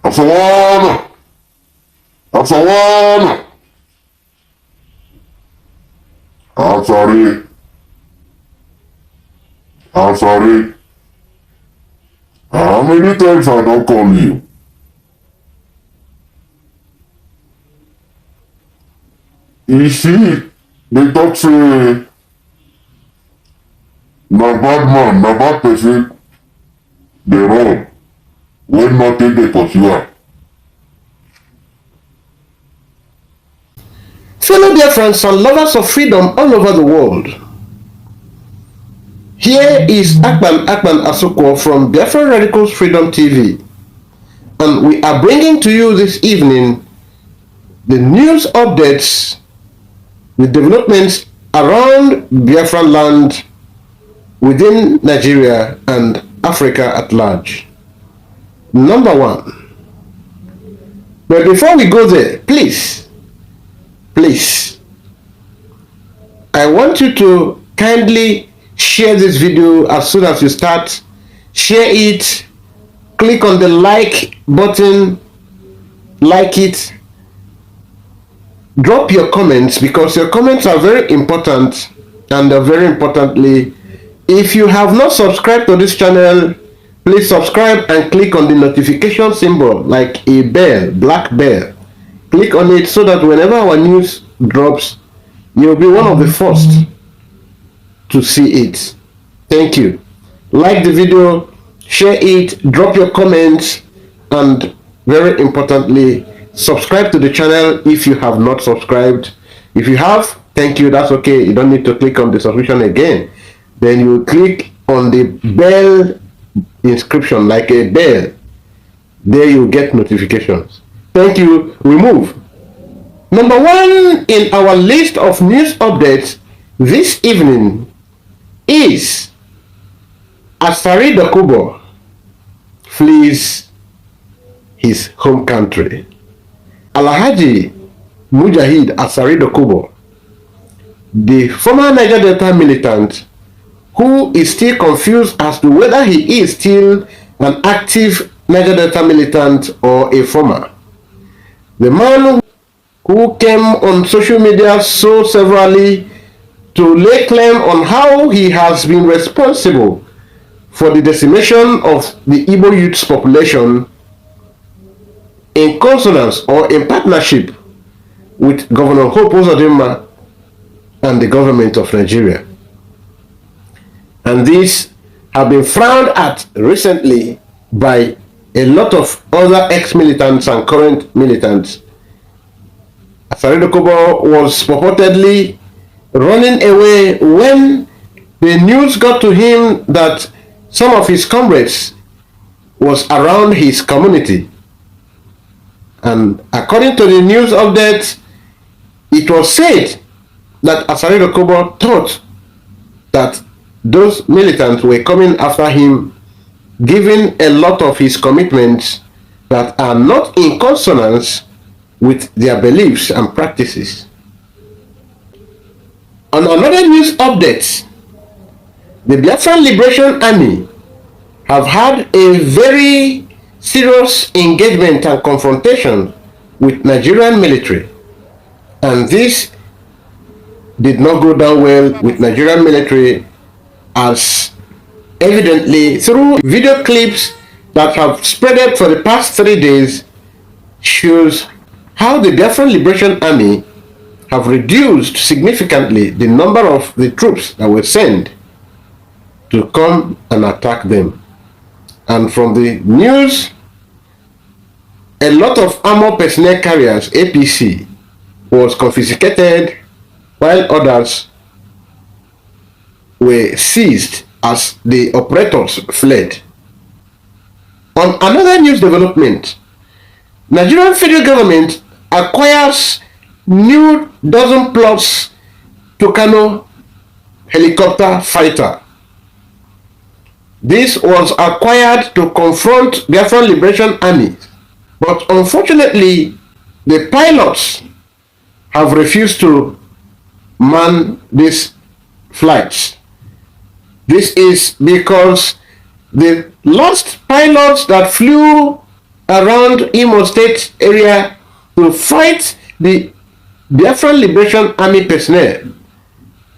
Asawana! Asawana! Asari! Asari! How many times I don't call you? You see, they talk say, na bad man, na bad person, they run. When nothing they pursue am. Fellow dear friends and lovers of freedom all over the world, here is Akpan Asukwo from Biafra Radicals Freedom TV, and we are bringing to you this evening the news updates, the developments around Biafra land, within Nigeria and Africa at large. Number one. But before we go there, please, I want you to kindly share this video as soon as you start. Share it, click on the like button, like it, drop your comments, because your comments are very important. And very importantly, if you have not subscribed to this channel, please subscribe and click on the notification symbol like a bell, black bell. Click on it so that whenever our news drops, you'll be one of the first to see it. Thank you. Like the video, share it, drop your comments, and very importantly, subscribe to the channel if you have not subscribed. If you have, thank you, that's okay. You don't need to click on the subscription again. Then you click on the bell inscription like a bell. There you get notifications. Thank you. We move. Number one in our list of news updates this evening is Asari Dokubo flees his home country. Alhaji Mujahid Asari Dokubo, the former Niger Delta militant, who is still confused as to whether he is still an active Niger Delta militant or a former. The man who came on social media so severally to lay claim on how he has been responsible for the decimation of the Igbo youth's population in consonance or in partnership with Governor Hope Uzodinma and the government of Nigeria. And these have been frowned at recently by a lot of other ex-militants and current militants. Asari Dokubo was purportedly running away when the news got to him that some of his comrades was around his community. And according to the news updates, it was said that Asari Dokubo thought that those militants were coming after him, given a lot of his commitments that are not in consonance with their beliefs and practices. On another news update, the Biafran Liberation Army have had a very serious engagement and confrontation with Nigerian military, and this did not go down well with Nigerian military, as evidently through video clips that have spreaded for the past 3 days shows how the Biafran Liberation Army have reduced significantly the number of the troops that were sent to come and attack them. And from the news, a lot of armor personnel carriers, APC, was confiscated, while others were seized as the operators fled. On another news development, Nigerian federal government acquires new dozen plus Tucano helicopter fighter. This was acquired to confront Biafran Liberation Army, but unfortunately the pilots have refused to man these flights. This is because the last pilots that flew around Imo State area to fight the Biafran Liberation Army personnel.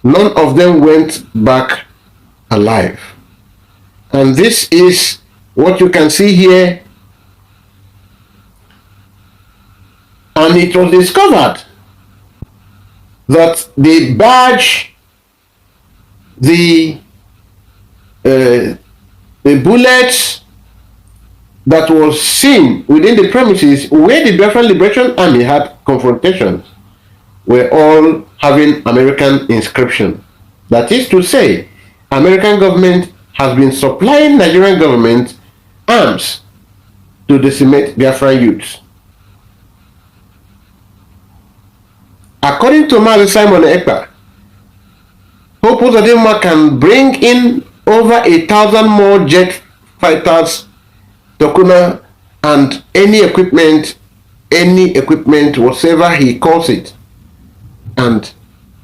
None of them went back alive. And this is what you can see here. And it was discovered that the badge, the bullets that was seen within the premises where the Biafran Liberation Army had confrontations were all having American inscription. That is to say, American government has been supplying Nigerian government arms to decimate Biafran youths. According to Mazi Simon Ekpa, Hope Uzodinma can bring in over 1,000 more jet fighters, Tokuna, and any equipment, whatever he calls it. And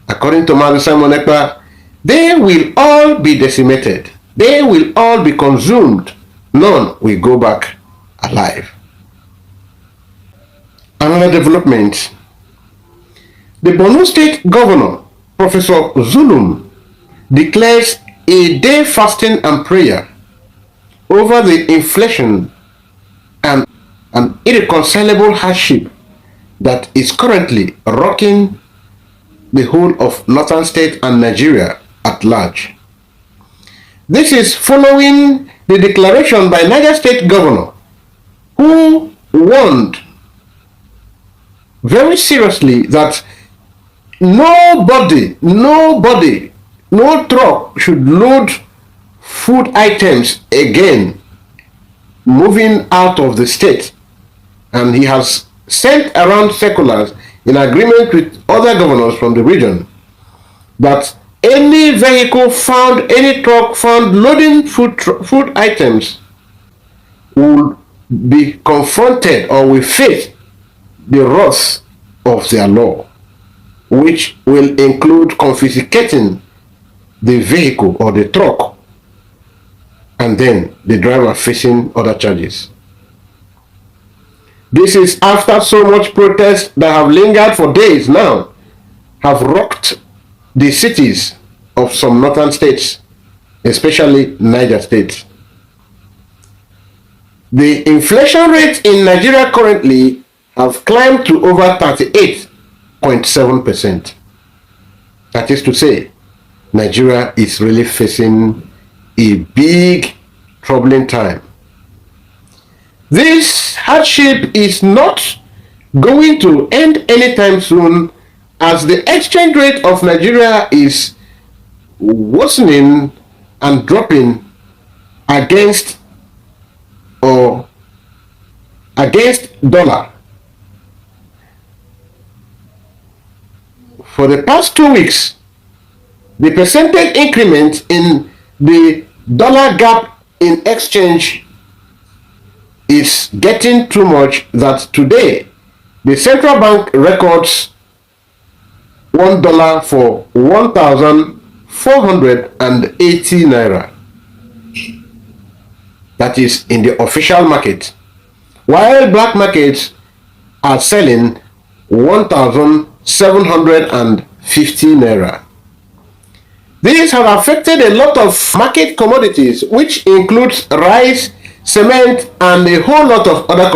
according to Mazi Simon Ekpa, they will all be decimated. They will all be consumed. None will go back alive. Another development. The Borno State Governor, Professor Zulum, declares a day fasting and prayer over the inflation and an irreconcilable hardship that is currently rocking the whole of Northern State and Nigeria at large. This is following the declaration by Niger State Governor, who warned very seriously that no truck should load food items again moving out of the state. And he has sent around circulars in agreement with other governors from the region that any vehicle found, any truck found loading food items will be confronted or will face the wrath of their law, which will include confiscating the vehicle or the truck and then the driver facing other charges. This is after so much protest that have lingered for days now have rocked the cities of some northern states, especially Niger State. The inflation rate in Nigeria currently have climbed to over 38.7%. That is to say, Nigeria is really facing a big troubling time. This hardship is not going to end anytime soon, as the exchange rate of Nigeria is worsening and dropping against dollar. For the past 2 weeks, the percentage increment in the dollar gap in exchange is getting too much that today the central bank records $1 for 1,480 naira. That is in the official market, while black markets are selling 1,750 naira. These have affected a lot of market commodities, which includes rice, cement, and a whole lot of other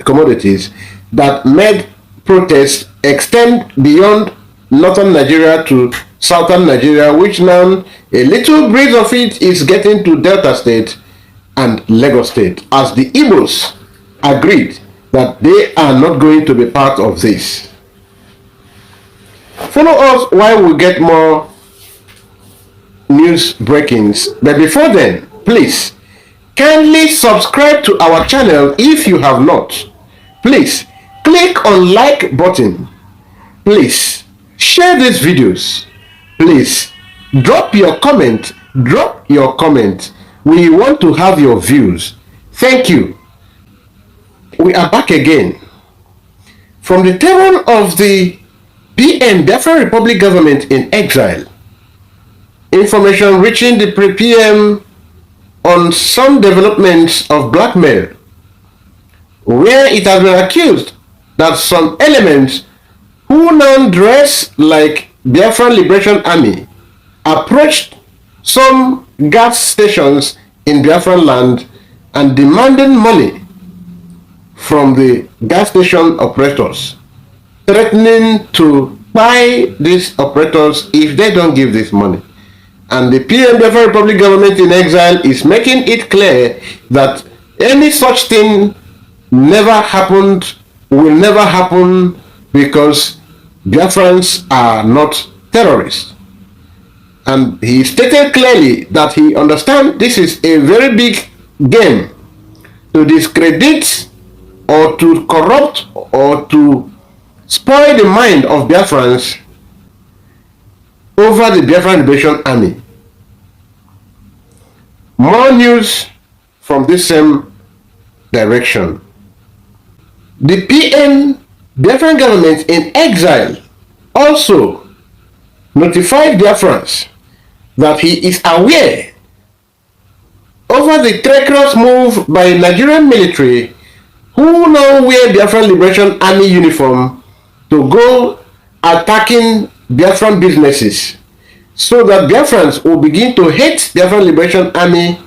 commodities that made protests extend beyond northern Nigeria to southern Nigeria, which now a little breeze of it is getting to Delta State and Lagos State, as the Igbos agreed that they are not going to be part of this. Follow us while we get more news breakings. But before then, please kindly subscribe to our channel if you have not. Please click on like button. Please share these videos. Please drop your comment. We want to have your views. Thank you. We are back again. From the table of the PM Biafran Republic government in exile, information reaching the PM on some developments of blackmail where it has been accused that some elements who now dress like Biafran Liberation Army approached some gas stations in Biafran land and demanding money from the gas station operators, threatening to buy these operators if they don't give this money. And the PM Biafra Republic government in exile is making it clear that any such thing never happened, will never happen, because Biafrans are not terrorists. And he stated clearly that he understands this is a very big game to discredit or to corrupt or to spoil the mind of Biafrans over the Biafran Liberation Army. More news from this same direction. The PM Biafran government in exile also notified Biafrans that he is aware over the treacherous move by Nigerian military who now wear Biafran Liberation Army uniform to go attacking Biafran businesses, so that Biafrans will begin to hate Biafran Liberation Army,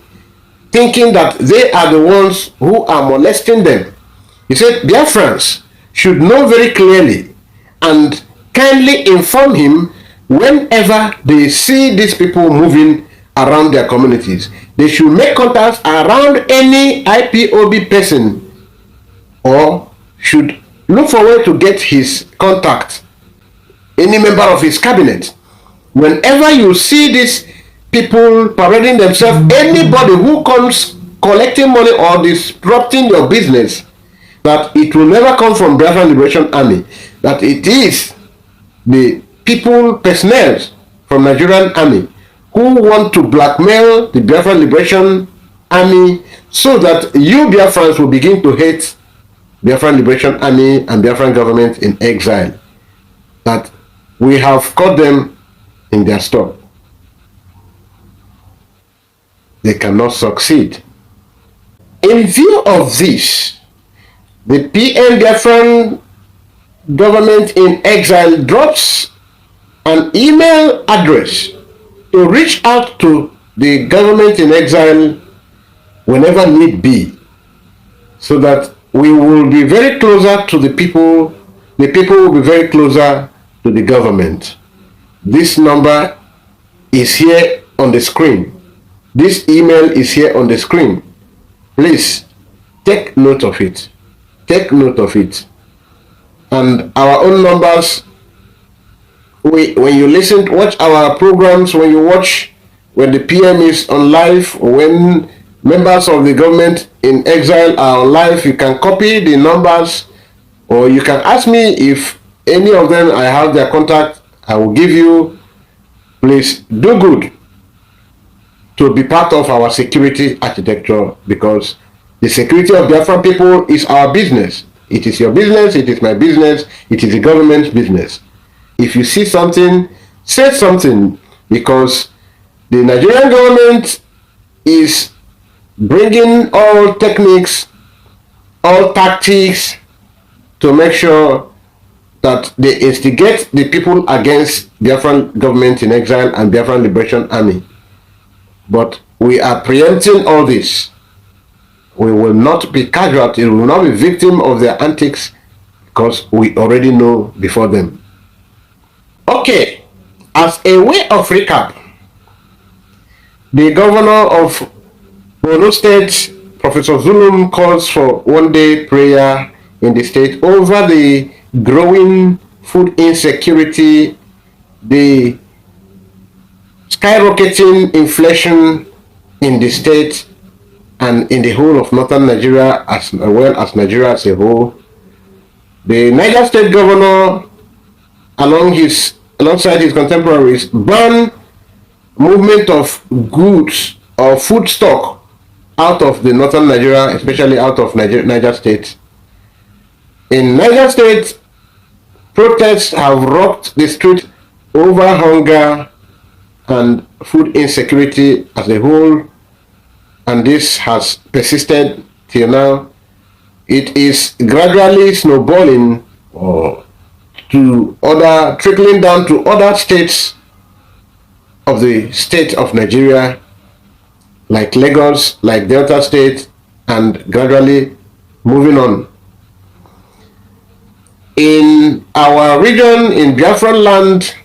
thinking that they are the ones who are molesting them. He said Biafrans should know very clearly and kindly inform him whenever they see these people moving around their communities. They should make contacts around any IPOB person, or should look for a way to get his contact, any member of his cabinet. Whenever you see these people parading themselves, anybody who comes collecting money or disrupting your business, that it will never come from Biafran Liberation Army, that it is the people, personnel from Nigerian Army who want to blackmail the Biafran Liberation Army, so that you Biafrans will begin to hate Biafran Liberation Army and Biafran government in exile. That we have caught them in their stop. They cannot succeed. In view of this, the PM Biafran government in exile drops an email address to reach out to the government in exile whenever need be, so that we will be very closer to the people will be very closer to the government. This number is here on the screen. This email is here on the screen. Please take note of it. Take note of it. And our own numbers, when you listen, watch our programs, when the PM is on live, when members of the government in exile are on live, you can copy the numbers, or you can ask me if any of them I have their contact, I will give you. Please do good to be part of our security architecture, because the security of Biafran people is our business. It is your business, it is my business, it is the government's business. If you see something, say something, because the Nigerian government is bringing all techniques, all tactics to make sure that they instigate the people against Biafran government in exile and Biafran Liberation Army. But we are preempting all this. We will not be casualty, we will not be victim of their antics, because we already know before them. Okay, as a way of recap, the governor of Borno State, Professor Zulum, calls for one-day prayer in the state over the growing food insecurity, the skyrocketing inflation in the state and in the whole of northern Nigeria, as well as Nigeria as a whole. The Niger State governor, alongside his contemporaries, ban movement of goods or food stock out of the northern Nigeria, especially out of Niger State. In Niger State, protests have rocked the street over hunger and food insecurity as a whole, and this has persisted till now. it is gradually snowballing trickling down to other states of the state of Nigeria, like Lagos, like Delta State, and gradually moving on. In our region, in Biafran land,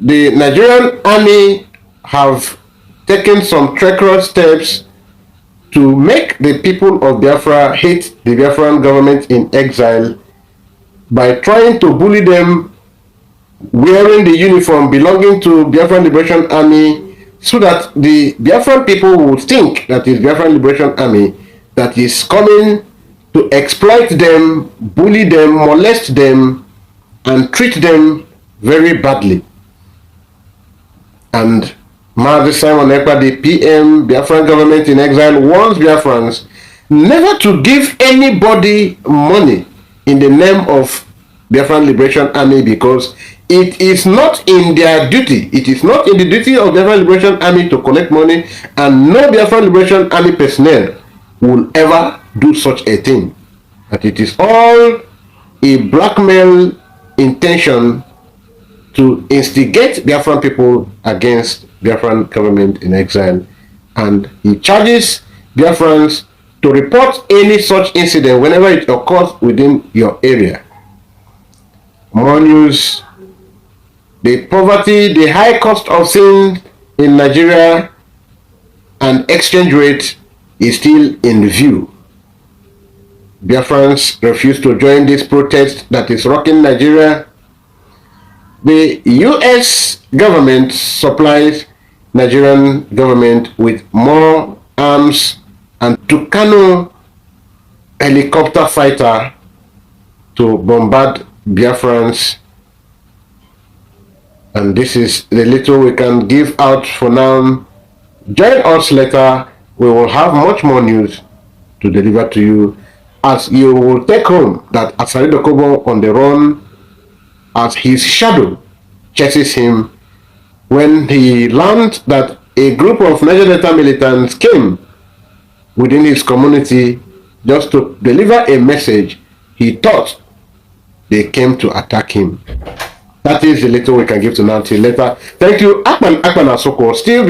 the Nigerian army have taken some treacherous steps to make the people of Biafra hate the Biafran government in exile by trying to bully them wearing the uniform belonging to Biafran Liberation Army, so that the Biafran people would think that it's Biafran Liberation Army that is coming to exploit them, bully them, molest them, and treat them very badly. And Mazi Simon Ekpa, the PM, Biafran government in exile, warns Biafrans never to give anybody money in the name of Biafran Liberation Army, because it is not in their duty. It is not in the duty of Biafran Liberation Army to collect money, and no Biafran Liberation Army personnel will ever do such a thing. That it is all a blackmail intention to instigate Biafran people against Biafran government in exile. And he charges Biafrans to report any such incident whenever it occurs within your area. More news. The poverty, the high cost of things in Nigeria and exchange rate is still in view. Biafrans refuse to join this protest that is rocking Nigeria. The US government supplies Nigerian government with more arms and Tucano helicopter fighter to bombard Biafrans. And this is the little we can give out for now. Join us later. We will have much more news to deliver to you, as you will take home that Asari Dokubo on the run, as his shadow chases him, when he learned that a group of Niger Delta militants came within his community just to deliver a message. He thought they came to attack him. That is the little we can give to now till later. Thank you, Akpan Asoko, still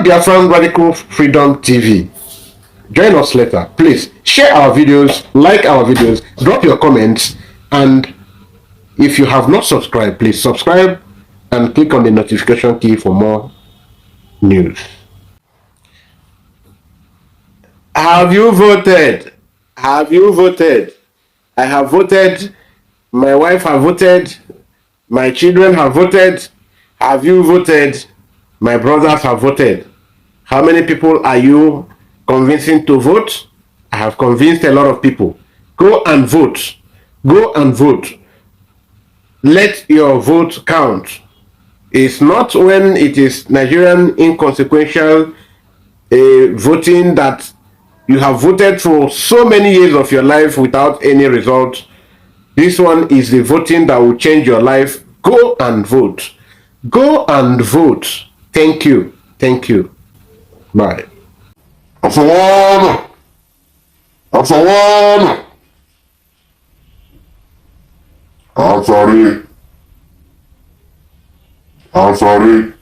Biafran Radical Freedom TV. Join us later. Please share our videos, like our videos, drop your comments, and if you have not subscribed, please subscribe and click on the notification key for more news. Have you voted? Have you voted? I have voted. My wife have voted. My children have voted. Have you voted? My brothers have voted. How many people are you convincing to vote? I have convinced a lot of people. Go and vote. Go and vote. Let your vote count. It's not when it is Nigerian inconsequential voting that you have voted for so many years of your life without any result. This one is the voting that will change your life. Go and vote. Go and vote. Thank you. Thank you. Bye. Asawano! Asawano! Asari! Asari!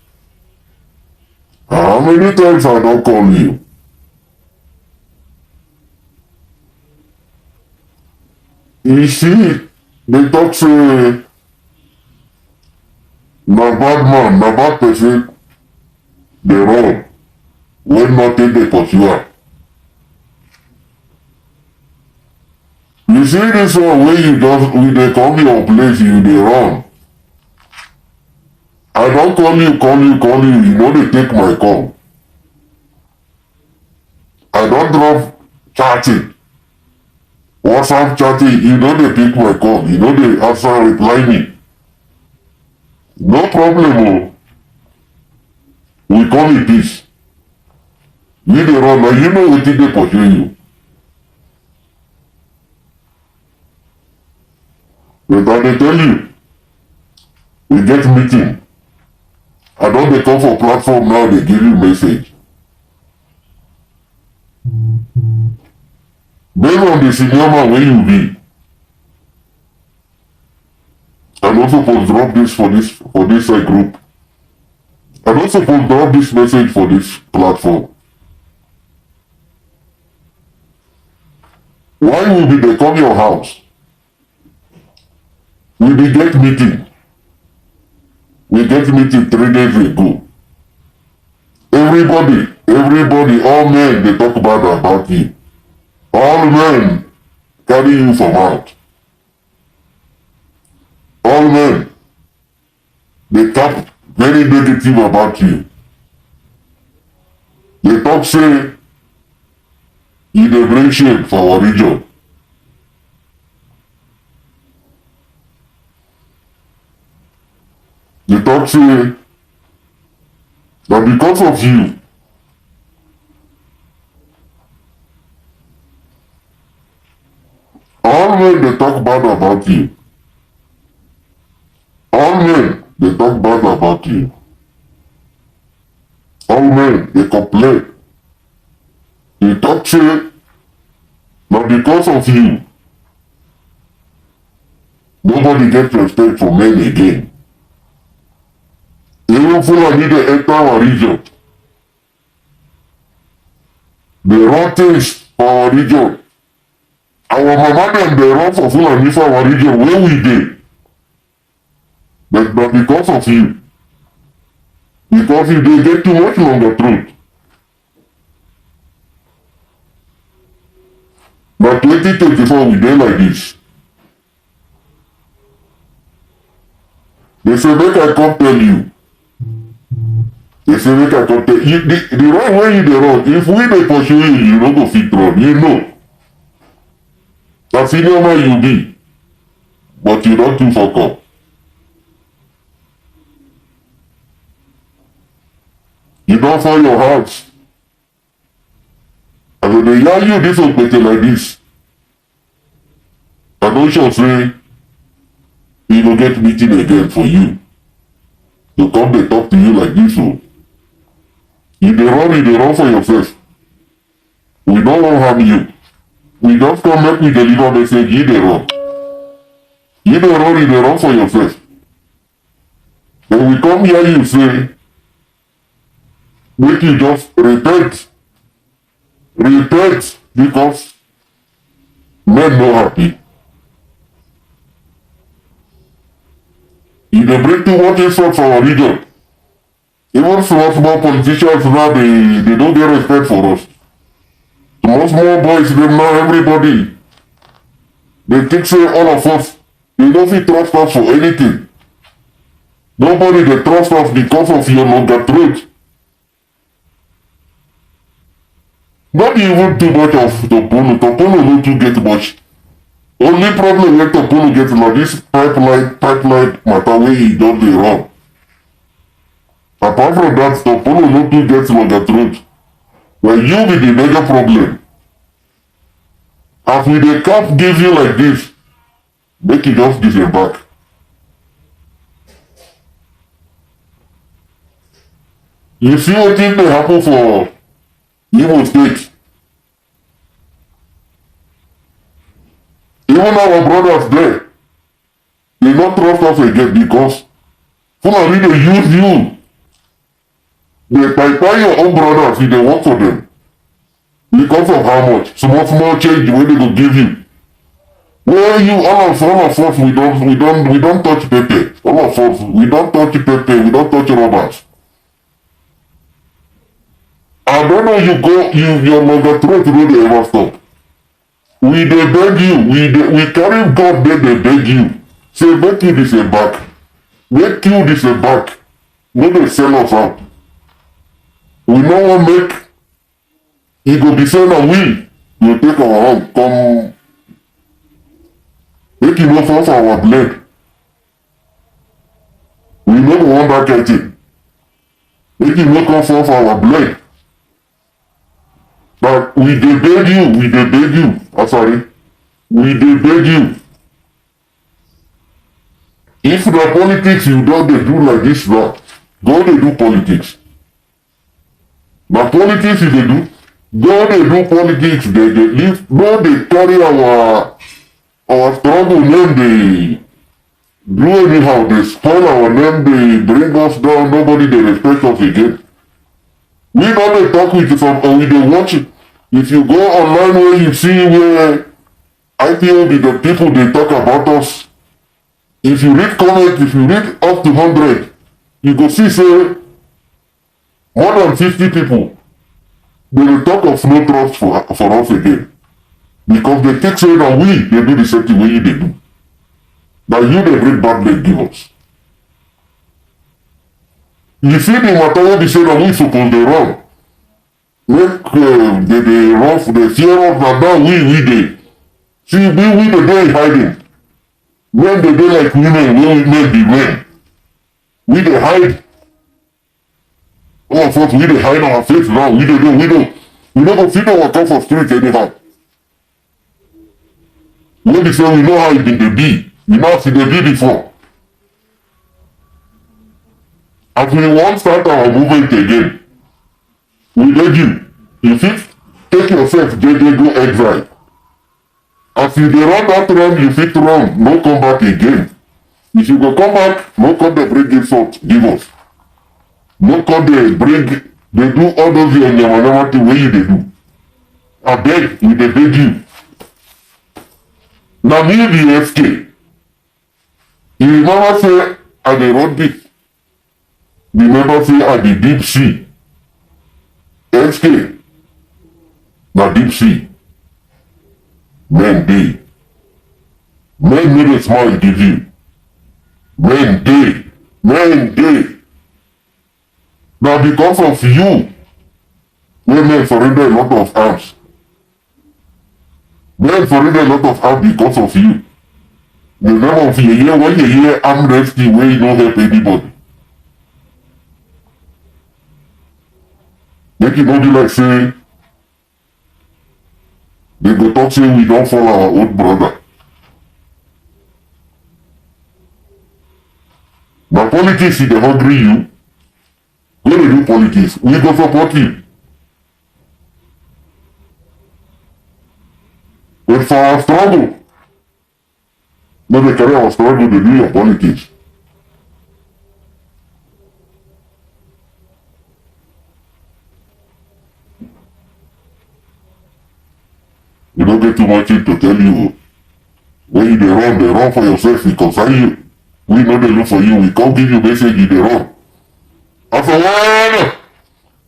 How many times I don't call you? You see, they talk say, na bad man, na bad person, they run. When nothing they pursue am. You see this one wey you just, we dey come your place, you dey run. I don call you, you no dey take my call. I don drop chatting. WhatsApp chatting, you no dey pick my call, you no dey answer reply me. No problem o. We come in peace. You dey run, and you know wetin dey pursue you. But I dey tell you, we get meeting. I don dey come for platform now, dey give you message. based on the senior man wey you be, I no suppose drop this for this group. I no suppose drop this message for this platform. Why will be dey come your house? We be get meeting. We get meeting 3 days ago. Everybody, all men, they talk bad about you. All men carry you for mouth. All men, they talk very negative about you. They talk say, you dey bring shame for our region. They talk say, that because of you, all men they talk bad about you. All men they talk bad about you. All men they complain. They talk say, but because of you, nobody gets respect for men again. Even Fulani they enter our region. They run things for our region. Our mama dem dey run for Fulani for our region where we dey. But because of you. Because you dey get too much longer throat. But 2024 we dey like this. They say make I come tell you. They say make I come tell you. The run wey you dey run, if we dey pursue you, you no go fit run. You know. Na senior man you be. But you don too fuck up. You don fall your hands. I go dey yarn you this okpete like this. I no sure say he go get meeting again for you. To come dey talk to you like this o. You dey run for yourself. We no wan harm you. We just come make we deliver message, you dey run. You dey run for yourself. Then we come hear you say, make you just repent. Repent because men no happy. You dey bring too much insult for our region. Even small politicians now, they don't get respect for us. Small boys, them now everybody. They think say all of us, they don't fit trust us for anything. Nobody they trust us because of your longer throat. Not even too much of Topono. Topono no too get much. Only problem with Topono get now this pipeline matter where he don't dey run. Apart from that, Topono no too get longer throat. Well, you be the major problem. As we dey can't give you like this, make you just disembark. You see what thing dey happen for Imo State. Even our brothers there, they don't trust us again because Fulani dey use you. They tie your own brothers if they work for them. Because of how much? Small change wey they go give you. Well, you all of us, we don't touch Pepe. All of us, we don't touch Pepe, we don't touch robbers. I don't know your longer throat no dey ever stop. We dey beg you, we carry God there dey beg you. Say make you disembark. Make you disembark. No dey sell us out. We no wan make e go be say na we go take our own come make e no fall for our blade. We no go want that kind thing. Make e no come fall for our blade. But we dey beg you, Asari. We dey beg you. If na politics you don dey do like this now, go dey do politics. Na politics you dey do, Go they do politics, they live, no they carry our struggle name, they do anyhow, they spoil our name, they bring us down, nobody they respect us again. We not dey talk with some or we dey watch it. If you go online where you see where IPOB the people they talk about us, if you read comment, if you read up to 100, you go see say more than 50 people they will talk of no trust for us again. Because they think say that we they do the same thing wey they do. That you they bring bad leg give us. You see the matter wey be say that we suppose dey run. Make they run for the fear of that now we dey. See we dey dey hiding. When they dey like women, when men be men. We dey hide. All of us we dey hide our face now. We no go fit waka for street anyhow. Wey be say we know how it been dey be. We know as e dey be before. As we wan start our movement again, we beg you fit take yourself jeje go exile. As you dey run that run, you fit run, no come back again. If you go come back, no come dey bring insult give us. No come dey do all those your yamayama thing wey you dey do. Abeg, we dey beg you. Na me be SK. You remember say I dey run deep. Remember say I dey deep sea. SK na deep sea. Men dey. Men no dey smile give you. Men dey. Men dey. Na because of you wey men surrender a lot of arms. Men surrender a lot of arms because of you. The name of yeye when you hear unrest wey you no help anybody. Make e no be like say they go talk say we don follow our old brother. Na politics e dey hungry you. Go dey do politics. We go support you. But for our struggle, no dey carry our struggle dey do your politics. We don't get too much thing to tell you. When you dey run for yourself, we concern you. We no dey look for you, we come give you message, you dey run. Afọwọ́nà!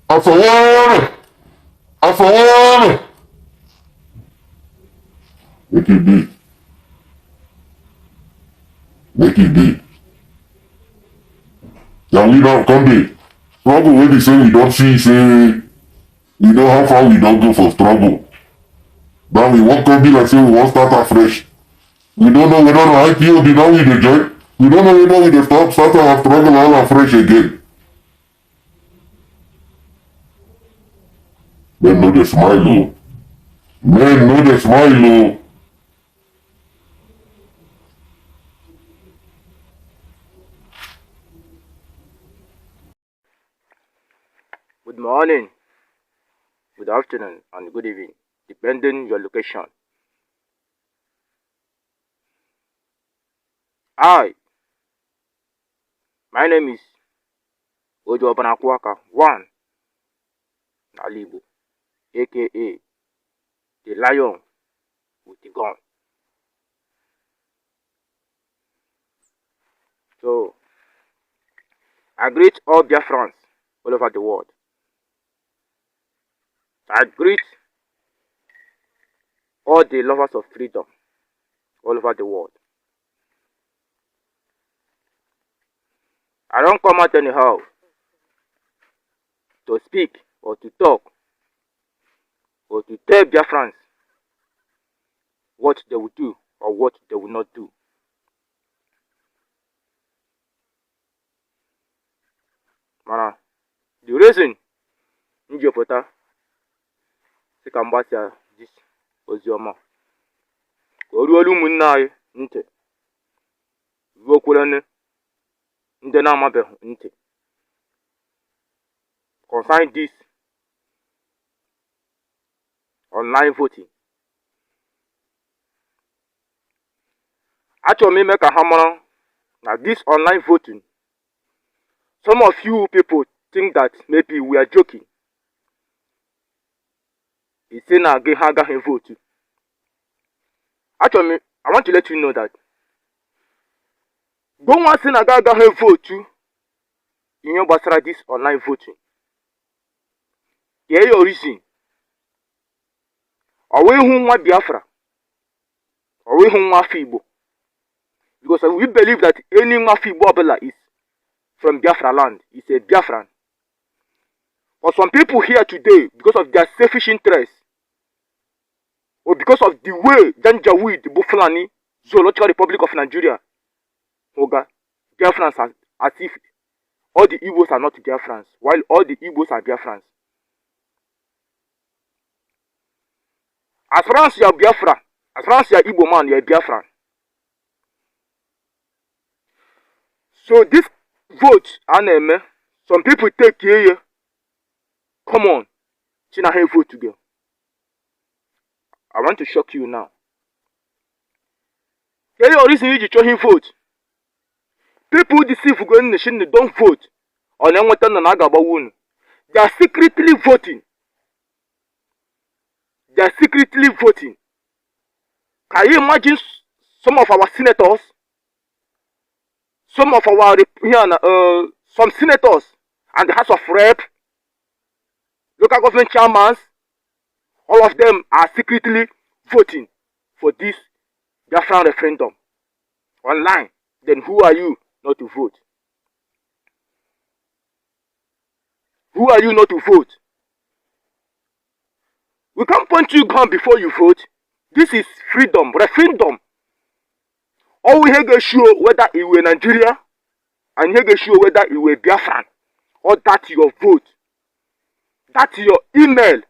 Afọwọ́nà! Afọwọ́nà! Make it be. Make it be. Now we don't come dey. Struggle wey be say we don see say we know how far we don go for struggle. Now we won't come be like say we won't start afresh. We don't know whether the IPOB now we dey join. We don't know whether we dey start our struggle all afresh again. Men no dey smile o. Men no dey smile o. Good morning, good afternoon, and good evening, depending your location. Hi, my name is Ojo Banakwaka, one, Nalibo, aka the lion with the gun. So, I greet all Biafrans all over the world. I greet all the lovers of freedom all over the world. I don't come out anyhow to speak or to talk or to tell Biafrans what they will do or what they will not do. Mana, the reason Njopota si ka mgbasa this oziọma ka o ruolu ụmụnne anyị ntị ruokwere ndị na-amabeghị ntị concerning this online voting. Achọrọ m ime ka ha mara na this online voting, some of you people think that maybe we are joking. He say na ha agaghị vote. Actually, I want to let you know that go nwa sị na agaghị vote ihe gbasara this online voting. Kee your reason. Ọ wụ ihu nwa Biafra, ọ wụ ihu nwa afọ Igbo. Because we believe that any nwa afọ Igbo ọbụla is from Biafra land, is a Biafran. But some people here today, because of their selfish interest, or because of the way Janjaweed, the Fulani, Zoological Republic of Nigeria, Oga, Biafrans as if all the Igbos are not Biafrans, while all the Igbos are Biafrans. As far as you are Biafra, as far as you are Igbo man, you are Biafran. So this vote, aneme, some people take here. Come on, Chinahe vote together. I want to shock you now. Tell you reason you show him vote. People deceive who go in the nation, they don't vote. On them they are secretly voting. They are secretly voting. Can you imagine some of our senators, some of our some senators and the House of Rep, local government chairmans, all of them are secretly voting for this Biafran referendum online. Then who are you not to vote? Who are you not to vote? We can't point you gun before you vote. This is freedom, referendum. All we have to show whether it were Nigeria and you have to show whether it were Biafran or that your vote. That's your email.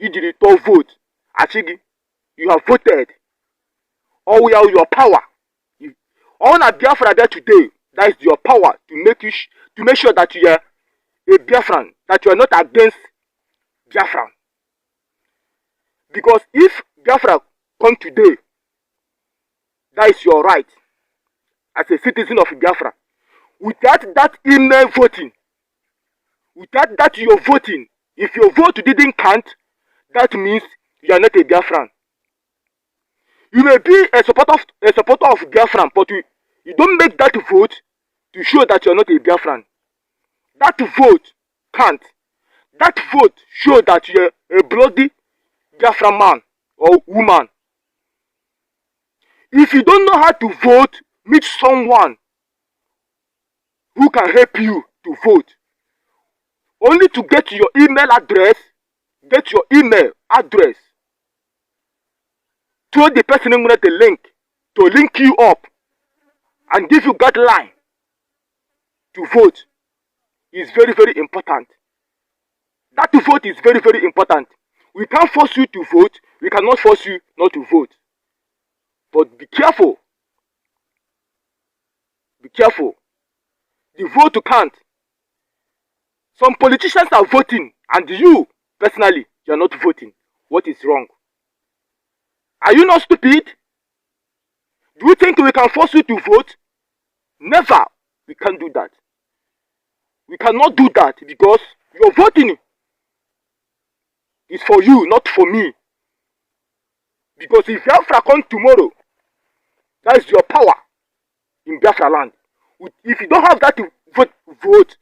You did it all vote. Actually, you have voted. All we have your power. All that Biafra there today, that is your power to make sure that you are a Biafran, that you are not against Biafran. Because if Biafra come today, that is your right as a citizen of Biafra. Without that email voting, without that your voting, if your vote didn't count, that means you are not a Biafran. You may be a supporter of Biafran, but you don't make that vote to show that you are not a Biafran. That vote can't. That vote shows that you are a bloody Biafran man or woman. If you don't know how to vote, meet someone who can help you to vote. Only to get your email address, to the person who wanted the link, to link you up and give you guideline to vote is very, very important. That to vote is very, very important. We can't force you to vote. We cannot force you not to vote. But be careful. Be careful. The vote to count. Some politicians are voting and you, personally, you are not voting. What is wrong? Are you not stupid? Do you think we can force you to vote? Never. We can't do that. We cannot do that because your voting is for you, not for me. Because if Biafra comes tomorrow, that is your power in Biafra land. If you don't have that vote,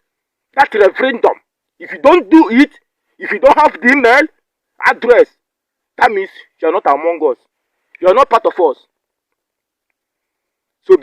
that referendum, if you don't do it, if you don't have the email address, that means you are not among us. You are not part of us. So